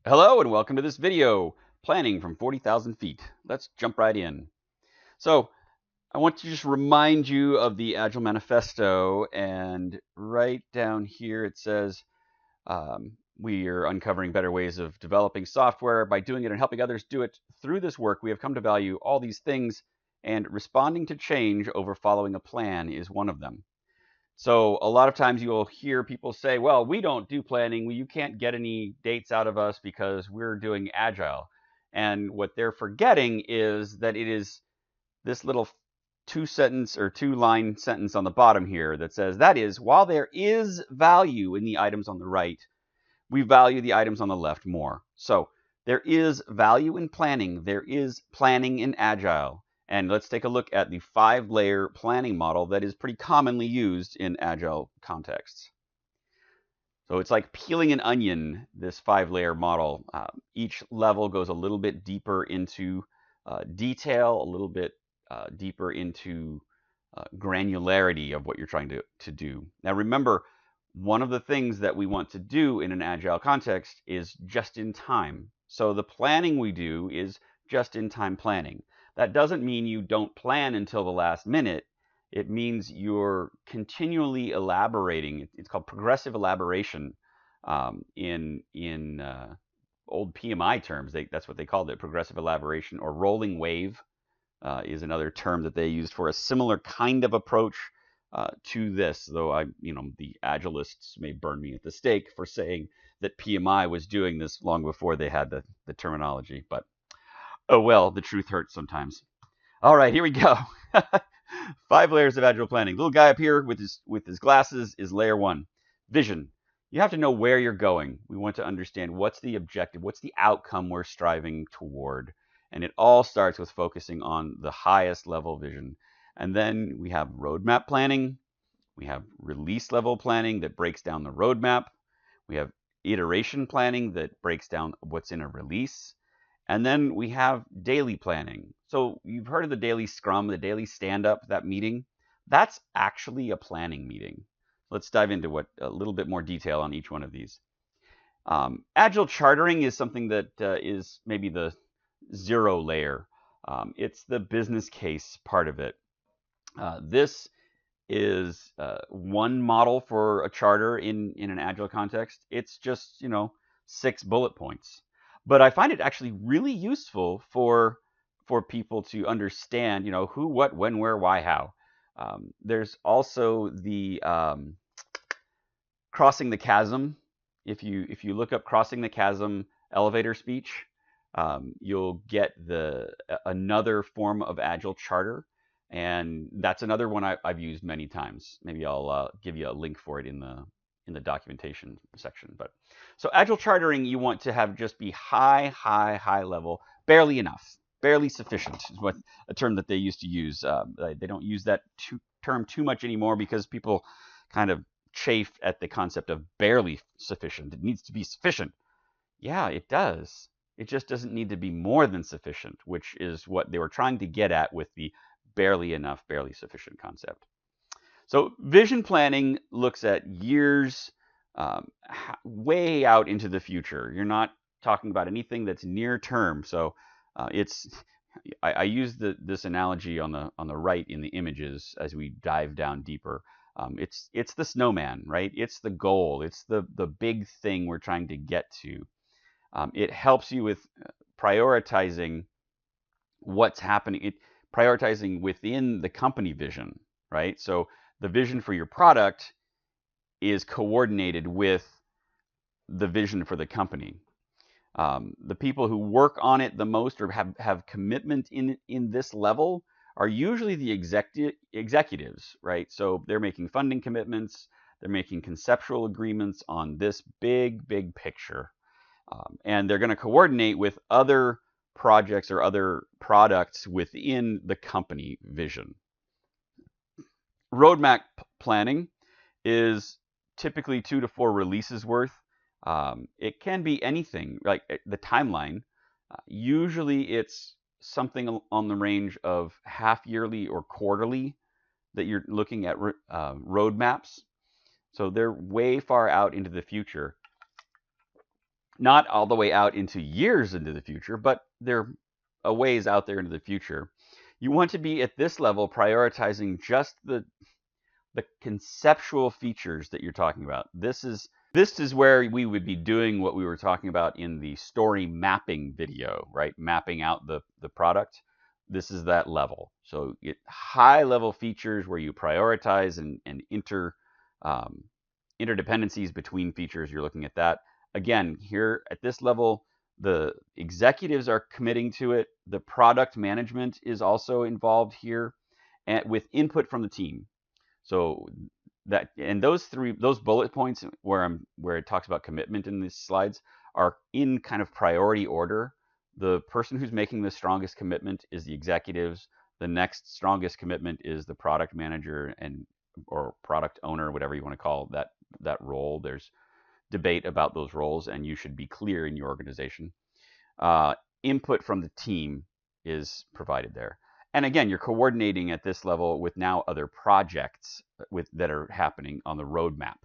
Hello and welcome to this video, Planning from 40,000 feet. Let's jump right in. So I want to just remind you of the Agile Manifesto, and right down here it says we are uncovering better ways of developing software by doing it and helping others do it. Through this work, we have come to value all these things, and responding to change over following a plan is one of them. So a lot of times you'll hear people say, well, we don't do planning. You can't get any dates out of us because we're doing agile. And what they're forgetting is that it is this little two-sentence or two-line sentence on the bottom here that says, that is, while there is value in the items on the right, we value the items on the left more. So there is value in planning. There is planning in agile. And let's take a look at the 5-layer planning model that is pretty commonly used in agile contexts. So it's like peeling an onion, this 5-layer model. Each level goes a little bit deeper into detail, a little bit deeper into granularity of what you're trying to do. Now remember, one of the things that we want to do in an agile context is just in time. So the planning we do is just in time planning. That doesn't mean you don't plan until the last minute. It means you're continually elaborating. It's called progressive elaboration in old PMI terms. That's what they called it, progressive elaboration, or rolling wave is another term that they used for a similar kind of approach to this. Though the Agilists may burn me at the stake for saying that PMI was doing this long before they had the terminology. But oh well, the truth hurts sometimes. All right, here we go. 5 layers of agile planning. Little guy up here with his glasses is layer 1. Vision. You have to know where you're going. We want to understand what's the objective, what's the outcome we're striving toward. And it all starts with focusing on the highest level vision. And then we have roadmap planning. We have release level planning that breaks down the roadmap. We have iteration planning that breaks down what's in a release. And then we have daily planning. So you've heard of the daily scrum, the daily stand-up, that meeting. That's actually a planning meeting. Let's dive into a little bit more detail on each one of these. Agile chartering is something that is maybe the 0 layer. It's the business case part of it. This is one model for a charter in an agile context. It's just 6 bullet points. But I find it actually really useful for people to understand, who, what, when, where, why, how. There's also the crossing the chasm. If you look up crossing the chasm elevator speech, you'll get another form of agile charter, and that's another one I've used many times. Maybe I'll give you a link for it in the documentation section. But so agile chartering, you want to have just be high level, barely enough, barely sufficient is what a term that they used to use. They don't use that term too much anymore because people kind of chafe at the concept of barely sufficient. It needs to be sufficient. Yeah, it does. It just doesn't need to be more than sufficient, which is what they were trying to get at with the barely enough, barely sufficient concept. So vision planning looks at years way out into the future. You're not talking about anything that's near term. So I use this analogy on the right in the images as we dive down deeper. It's the snowman, right? It's the goal. It's the big thing we're trying to get to. It helps you with prioritizing what's happening, prioritizing within the company vision, right? So the vision for your product is coordinated with the vision for the company. The people who work on it the most or have commitment in this level are usually the executives, right? So they're making funding commitments, they're making conceptual agreements on this big picture. And they're going to coordinate with other projects or other products within the company vision. Roadmap planning is typically 2 to 4 releases worth. It can be anything, like the timeline. Usually it's something on the range of half yearly or quarterly that you're looking at roadmaps. So they're way far out into the future. not all the way out into years into the future, but they're a ways out there into the future. You want to be at this level prioritizing just the conceptual features that you're talking about. This is where we would be doing what we were talking about in the story mapping video, right? Mapping out the product. This is that level. So high level features where you prioritize and interdependencies between features. You're looking at that. Again, here at this level, the executives are committing to it. The product management is also involved here, and with input from the team. So those bullet points where it talks about commitment in these slides are in kind of priority order. The person who's making the strongest commitment is the executives. The next strongest commitment is the product manager or product owner, whatever you want to call that role. There's debate about those roles, and you should be clear in your organization. Input from the team is provided there. And again, you're coordinating at this level with now other projects that are happening on the roadmap.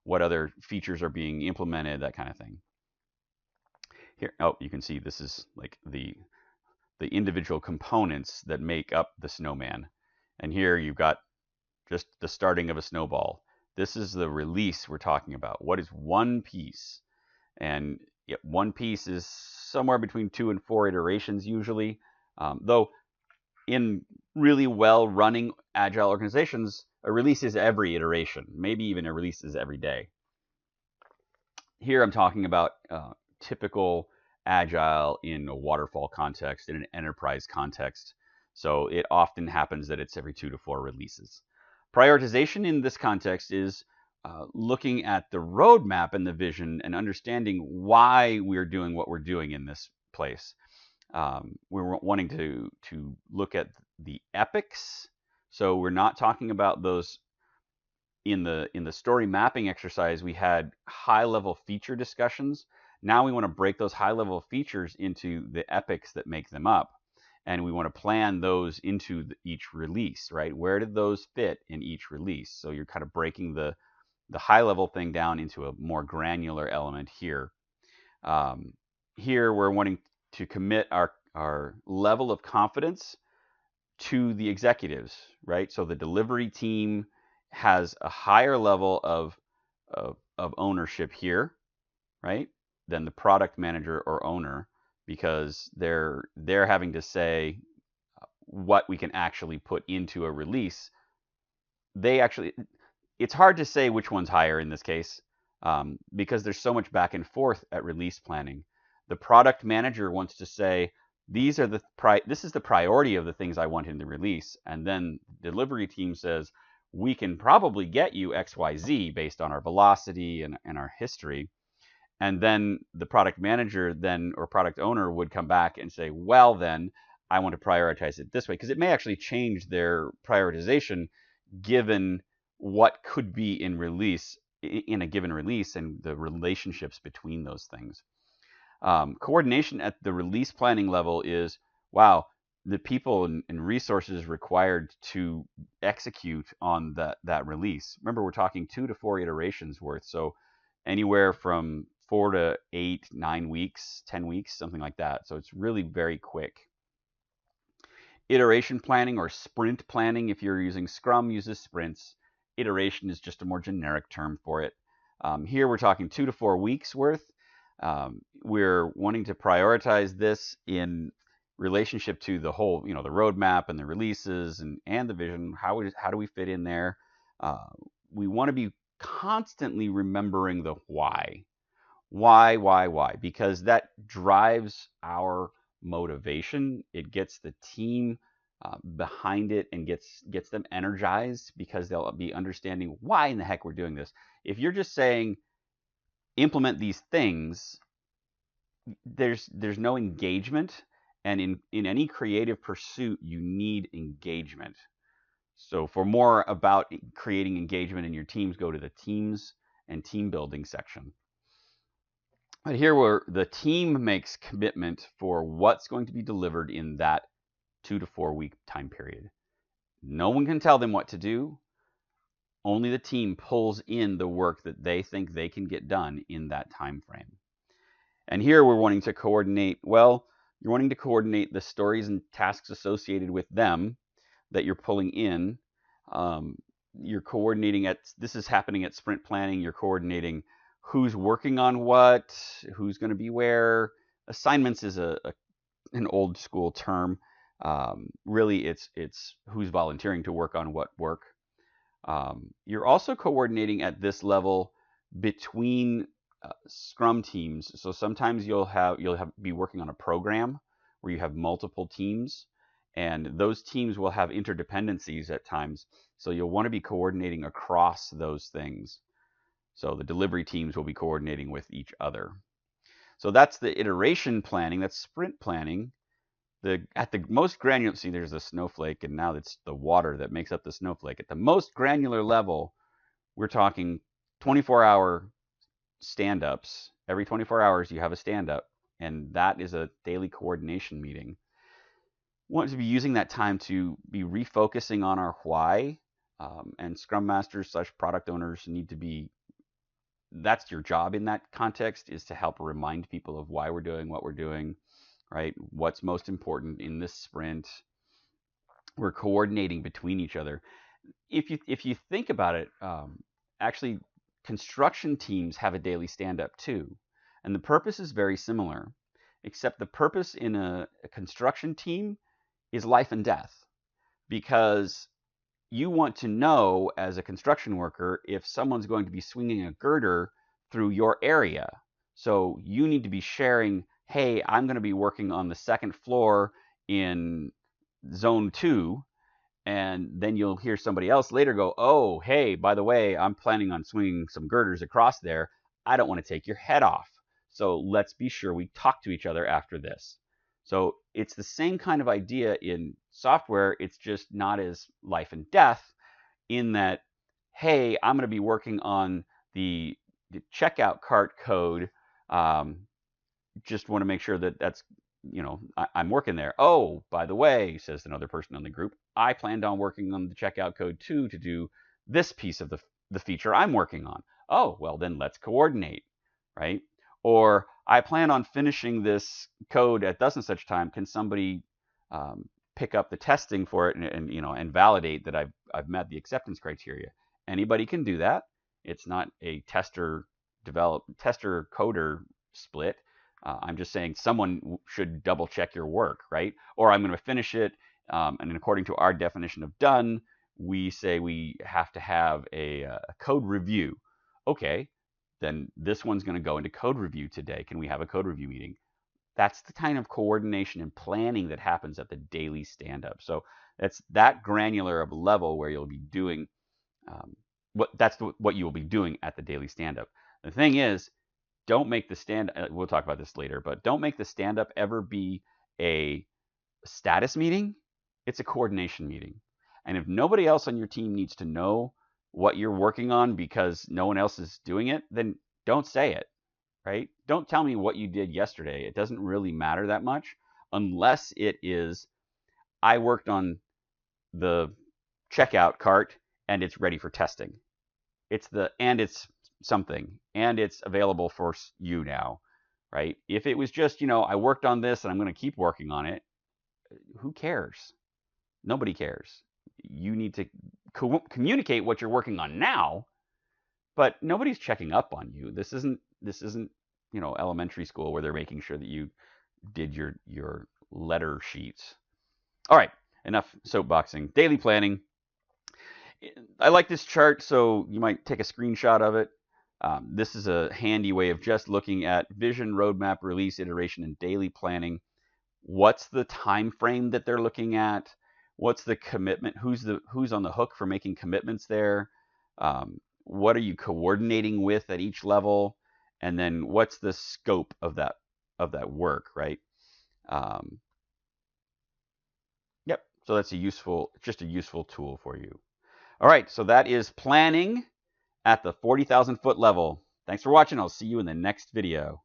What other features are being implemented, that kind of thing. Here, you can see this is like the individual components that make up the snowman. And here you've got just the starting of a snowball. This is the release we're talking about. What is one piece? And one piece is somewhere between 2 and 4 iterations usually, though in really well-running agile organizations, a release is every iteration, maybe even a release is every day. Here I'm talking about typical agile in a waterfall context, in an enterprise context. So it often happens that it's every 2 to 4 releases. Prioritization in this context is looking at the roadmap and the vision and understanding why we're doing what we're doing in this place. We're wanting to look at the epics. So we're not talking about those in the story mapping exercise. We had high level feature discussions. Now we want to break those high level features into the epics that make them up. And we want to plan those into each release, right? Where did those fit in each release? So you're kind of breaking the high level thing down into a more granular element here. Here we're wanting to commit our level of confidence to the executives, right? So the delivery team has a higher level of ownership here, right, than the product manager or owner, because they're having to say what we can actually put into a release. It's hard to say which one's higher in this case, because there's so much back and forth at release planning. The product manager wants to say, this is the priority of the things I want in the release. And then the delivery team says, we can probably get you XYZ based on our velocity and our history. And then the product manager or product owner would come back and say, well, then I want to prioritize it this way, because it may actually change their prioritization given what could be in a given release and the relationships between those things. Coordination at the release planning level is, wow, the people and resources required to execute on that release. Remember, we're talking 2 to 4 iterations worth. So anywhere from 4 to 8, 9 weeks, 10 weeks, something like that. So it's really very quick. Iteration planning or sprint planning, if you're using Scrum, uses sprints. Iteration is just a more generic term for it. Here we're talking 2 to 4 weeks worth. We're wanting to prioritize this in relationship to the whole, the roadmap and the releases and the vision. How do we fit in there? We want to be constantly remembering the why. Why? Because that drives our motivation. It gets the team behind it and gets them energized, because they'll be understanding why in the heck we're doing this. If you're just saying implement these things, there's no engagement, and in any creative pursuit you need engagement. So for more about creating engagement in your teams, go to the teams and team building section. But here where the team makes commitment for what's going to be delivered in that 2 to 4 week time period. No one can tell them what to do. Only the team pulls in the work that they think they can get done in that time frame. And here we're wanting to coordinate, well, you're wanting to coordinate the stories and tasks associated with them that you're pulling in. You're coordinating this is happening at sprint planning. You're coordinating who's working on what, who's going to be where. Assignments is an old school term. Really, it's who's volunteering to work on what work. You're also coordinating at this level between Scrum teams. So sometimes you'll be working on a program where you have multiple teams, and those teams will have interdependencies at times. So you'll want to be coordinating across those things. So the delivery teams will be coordinating with each other. So that's the iteration planning. That's sprint planning. At the most granular, see, there's a snowflake, and now it's the water that makes up the snowflake. At the most granular level, we're talking 24-hour stand-ups. Every 24 hours, you have a stand-up, and that is a daily coordination meeting. We want to be using that time to be refocusing on our why, and Scrum Masters / product owners need to be, that's your job in that context, is to help remind people of why we're doing what we're doing, right? What's most important in this sprint. We're coordinating between each other. If you think about it, actually, construction teams have a daily stand-up too, and the purpose is very similar, except the purpose in a construction team is life and death, because you want to know as a construction worker if someone's going to be swinging a girder through your area. So you need to be sharing, hey, I'm going to be working on the second floor in zone 2, and then you'll hear somebody else later go, oh, hey, by the way, I'm planning on swinging some girders across there. I don't want to take your head off. So let's be sure we talk to each other after this. So it's the same kind of idea in software. It's just not as life and death, in that, hey, I'm going to be working on the checkout cart code. Just want to make sure that that's, I'm working there. Oh, by the way, says another person in the group, I planned on working on the checkout code too, to do this piece of the feature I'm working on. Oh, well, then let's coordinate, right? Or I plan on finishing this code at thus and such time. Can somebody pick up the testing for it and validate that I've met the acceptance criteria? Anybody can do that. It's not a tester coder split. I'm just saying someone should double check your work, right? Or I'm going to finish it, and according to our definition of done, we say we have to have a code review. Okay, then this one's going to go into code review today. Can we have a code review meeting? That's the kind of coordination and planning that happens at the daily stand-up. So it's that granular of a level where you'll be doing what you will be doing at the daily stand-up. The thing is, don't make the we'll talk about this later, but don't make the stand-up ever be a status meeting. It's a coordination meeting. And if nobody else on your team needs to know what you're working on because no one else is doing it, then don't say it, right? Don't tell me what you did yesterday. It doesn't really matter that much, unless it is, I worked on the checkout cart and it's ready for testing. It's something, and it's available for you now, right? If it was just, I worked on this and I'm going to keep working on it, who cares? Nobody cares. You need to communicate what you're working on now, but nobody's checking up on you. This isn't elementary school where they're making sure that you did your letter sheets. All right, enough soapboxing. Daily planning. I like this chart, so you might take a screenshot of it. This is a handy way of just looking at vision, roadmap, release, iteration, and daily planning. What's the time frame that they're looking at? What's the commitment? Who's on the hook for making commitments there? What are you coordinating with at each level? And then what's the scope of that work, right? Yep. So that's just a useful tool for you. All right. So that is planning at the 40,000 foot level. Thanks for watching. I'll see you in the next video.